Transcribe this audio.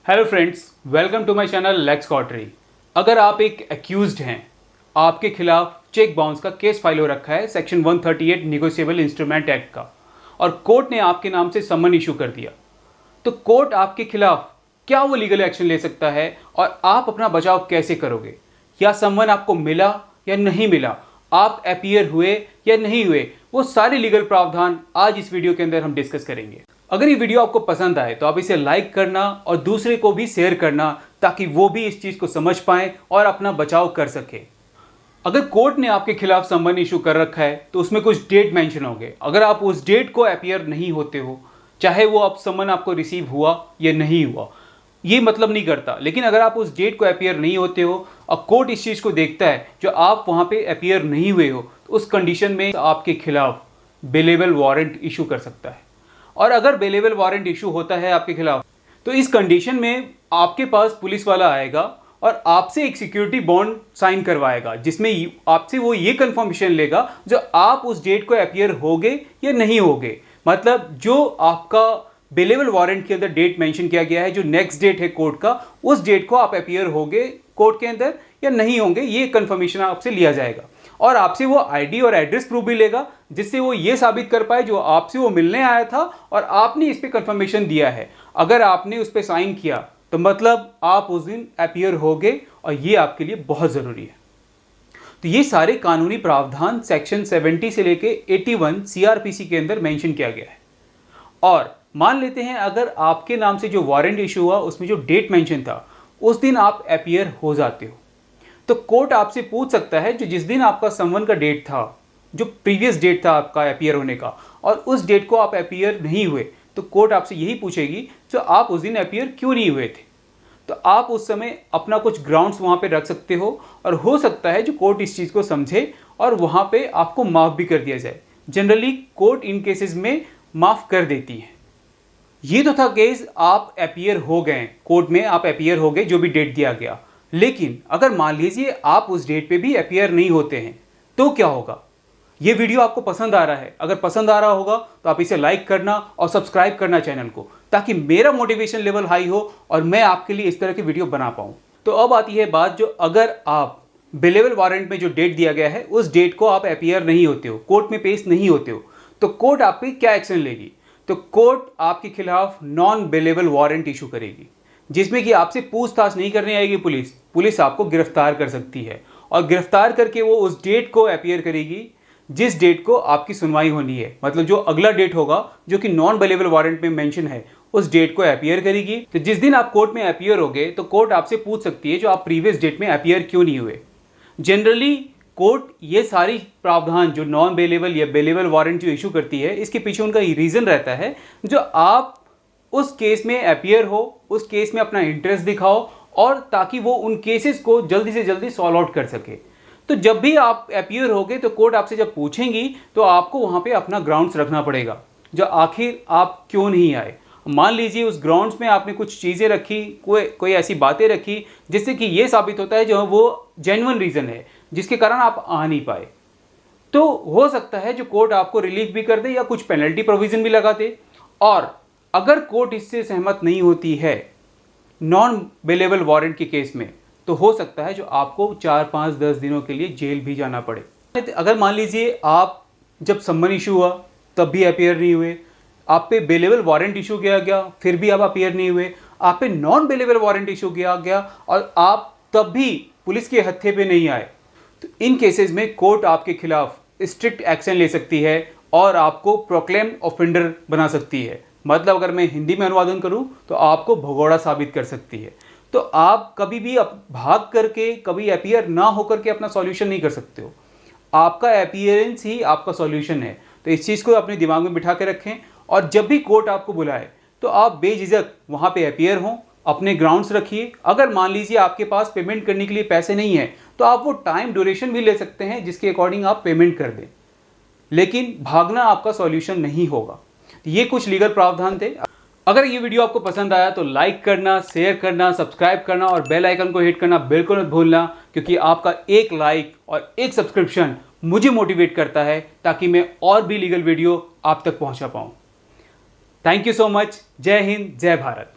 Hello friends, welcome to my channel lex coterie. अगर आप एक एक्यूज्ड हैं, आपके खिलाफ चेक बाउंस का केस फाइल हो रखा है सेक्शन 138 निगोशिएबल इंस्ट्रूमेंट एक्ट का, और कोर्ट ने आपके नाम से समन इशू कर दिया, तो कोर्ट आपके खिलाफ क्या वो लीगल एक्शन ले सकता है और आप अपना बचाव कैसे करोगे? या समन आपको मिला या नहीं मिला, आप अपीयर हुए या नहीं हुए, वो सारे लीगल प्रावधान आज इस वीडियो के अंदर हम डिस्कस करेंगे। अगर ये वीडियो आपको पसंद आए तो आप इसे लाइक करना और दूसरे को भी शेयर करना, ताकि वो भी इस चीज़ को समझ पाएं और अपना बचाव कर सके। अगर कोर्ट ने आपके खिलाफ समन इशू कर रखा है तो उसमें कुछ डेट मेंशन होंगे। अगर आप उस डेट को अपीयर नहीं होते हो, चाहे वो आप समन आपको रिसीव हुआ या नहीं हुआ, ये मतलब नहीं करता, लेकिन अगर आप उस डेट को अपीयर नहीं होते हो और कोर्ट इस चीज़ को देखता है जो आप वहाँ पे अपीयर नहीं हुए हो, तो उस कंडीशन में आपके खिलाफ बेलेबल वारंट इशू कर सकता है। और अगर बेलेबल वारंट इशू होता है आपके खिलाफ, तो इस कंडीशन में आपके पास पुलिस वाला आएगा और आपसे एक सिक्योरिटी बॉन्ड साइन करवाएगा, जिसमें आपसे वो ये कंफर्मेशन लेगा जो आप उस डेट को अपीयर होगे या नहीं होगे। मतलब जो आपका बेलेबल वारंट के अंदर डेट मेंशन किया गया है, जो नेक्स्ट डेट है कोर्ट का, उस डेट को आप अपीयर होगे कोर्ट के अंदर या नहीं होंगे, ये कंफर्मेशन आपसे लिया जाएगा। और आपसे वो आईडी और एड्रेस प्रूफ भी लेगा, जिससे वो ये साबित कर पाए जो आपसे वो मिलने आया था और आपने इस पे कंफर्मेशन दिया है। अगर आपने उस पे साइन किया तो मतलब आप उस दिन अपीयर होगे, और ये आपके लिए बहुत ज़रूरी है। तो ये सारे कानूनी प्रावधान सेक्शन 70 से लेके 81 सीआरपीसी के अंदर मेंशन किया गया है। और मान लेते हैं अगर आपके नाम से जो वारंट इशू हुआ उसमें जो डेट मेंशन था, उस दिन आप अपीयर हो जाते हो, तो कोर्ट आपसे पूछ सकता है जो जिस दिन आपका समन का डेट था, जो प्रीवियस डेट था आपका अपीयर होने का, और उस डेट को आप अपीयर नहीं हुए, तो कोर्ट आपसे यही पूछेगी तो आप उस दिन अपीयर क्यों नहीं हुए थे। तो आप उस समय अपना कुछ ग्राउंड्स वहाँ पे रख सकते हो, और हो सकता है जो कोर्ट इस चीज़ को समझे और वहाँ पे आपको माफ़ भी कर दिया जाए। जनरली कोर्ट इन केसेस में माफ़ कर देती है। ये तो था केस, आप अपीयर हो गए कोर्ट में, आप अपीयर हो गए जो भी डेट दिया गया। लेकिन अगर मान लीजिए आप उस डेट पे भी अपीयर नहीं होते हैं, तो क्या होगा? ये वीडियो आपको पसंद आ रहा है, अगर पसंद आ रहा होगा तो आप इसे लाइक करना और सब्सक्राइब करना चैनल को, ताकि मेरा मोटिवेशन लेवल हाई हो और मैं आपके लिए इस तरह की वीडियो बना पाऊँ। तो अब आती है बात, जो अगर आप बेलेबल वारंट में जो डेट दिया गया है उस डेट को आप अपीयर नहीं होते हो, कोर्ट में पेश नहीं होते हो, तो कोर्ट आप पे क्या एक्शन लेगी? तो कोर्ट आपके खिलाफ नॉन बेलेबल वारंट इशू करेगी, जिसमें कि आपसे पूछताछ नहीं करने आएगी पुलिस आपको गिरफ्तार कर सकती है, और गिरफ्तार करके वो उस डेट को अपीयर करेगी जिस डेट को आपकी सुनवाई होनी है। मतलब जो अगला डेट होगा जो कि नॉन बेलेबल वारंट में मेंशन है, उस डेट को अपीयर करेगी। तो जिस दिन आप कोर्ट में अपीयर होगे तो कोर्ट आपसे पूछ सकती है जो आप प्रीवियस डेट में अपीयर क्यों नहीं हुए। जनरली कोर्ट ये सारी प्रावधान जो नॉन बेलेबल या बेलेबल वारंट जो इशू करती है, इसके पीछे उनका रीज़न रहता है जो आप उस केस में अपीयर हो, उस केस में अपना इंटरेस्ट दिखाओ, और ताकि वो उन केसेस को जल्दी से जल्दी सॉल्व आउट कर सके। तो जब भी आप अपीयर होगे तो कोर्ट आपसे जब पूछेंगी तो आपको वहाँ पे अपना ग्राउंड्स रखना पड़ेगा, जो आखिर आप क्यों नहीं आए। मान लीजिए उस ग्राउंड्स में आपने कुछ चीज़ें रखी, कोई ऐसी बातें रखी जिससे कि ये साबित होता है जो वो जेन्युइन रीज़न है जिसके कारण आप आ नहीं पाए, तो हो सकता है जो कोर्ट आपको रिलीफ भी कर दे या कुछ पेनल्टी प्रोविज़न भी लगा दे। और अगर कोर्ट इससे सहमत नहीं होती है नॉन बेलेबल वारंट के केस में, तो हो सकता है जो आपको 4, 5, 10 दिनों के लिए जेल भी जाना पड़े। अगर मान लीजिए आप जब समन इशू हुआ तब भी अपीयर नहीं हुए, आप पे बेलेबल वारंट इशू किया गया फिर भी आप अपीयर नहीं हुए, आप पे नॉन बेलेबल वारंट इशू किया गया और आप तब भी पुलिस के हत्थे पे नहीं आए, तो इन केसेस में कोर्ट आपके खिलाफ स्ट्रिक्ट एक्शन ले सकती है और आपको प्रोक्लेम ऑफेंडर बना सकती है। मतलब अगर मैं हिंदी में अनुवादन करूं तो आपको भगोड़ा साबित कर सकती है। तो आप कभी भी भाग करके, कभी अपीयर ना होकर के अपना सॉल्यूशन नहीं कर सकते हो। आपका अपीयरेंस ही आपका सॉल्यूशन है। तो इस चीज़ को अपने दिमाग में बिठा के रखें, और जब भी कोर्ट आपको बुलाए तो आप बेझिझक वहाँ पे अपीयर हों, अपने ग्राउंड्स रखिए। अगर मान लीजिए आपके पास पेमेंट करने के लिए पैसे नहीं है तो आप वो टाइम ड्यूरेशन भी ले सकते हैं जिसके अकॉर्डिंग आप पेमेंट कर दें, लेकिन भागना आपका सॉल्यूशन नहीं होगा। ये कुछ लीगल प्रावधान थे। अगर ये वीडियो आपको पसंद आया तो लाइक करना, शेयर करना, सब्सक्राइब करना और बेल आइकन को हिट करना बिल्कुल मत भूलना, क्योंकि आपका एक लाइक और एक सब्सक्रिप्शन मुझे मोटिवेट करता है ताकि मैं और भी लीगल वीडियो आप तक पहुंचा पाऊं। Thank you so much. जय हिंद, जय भारत।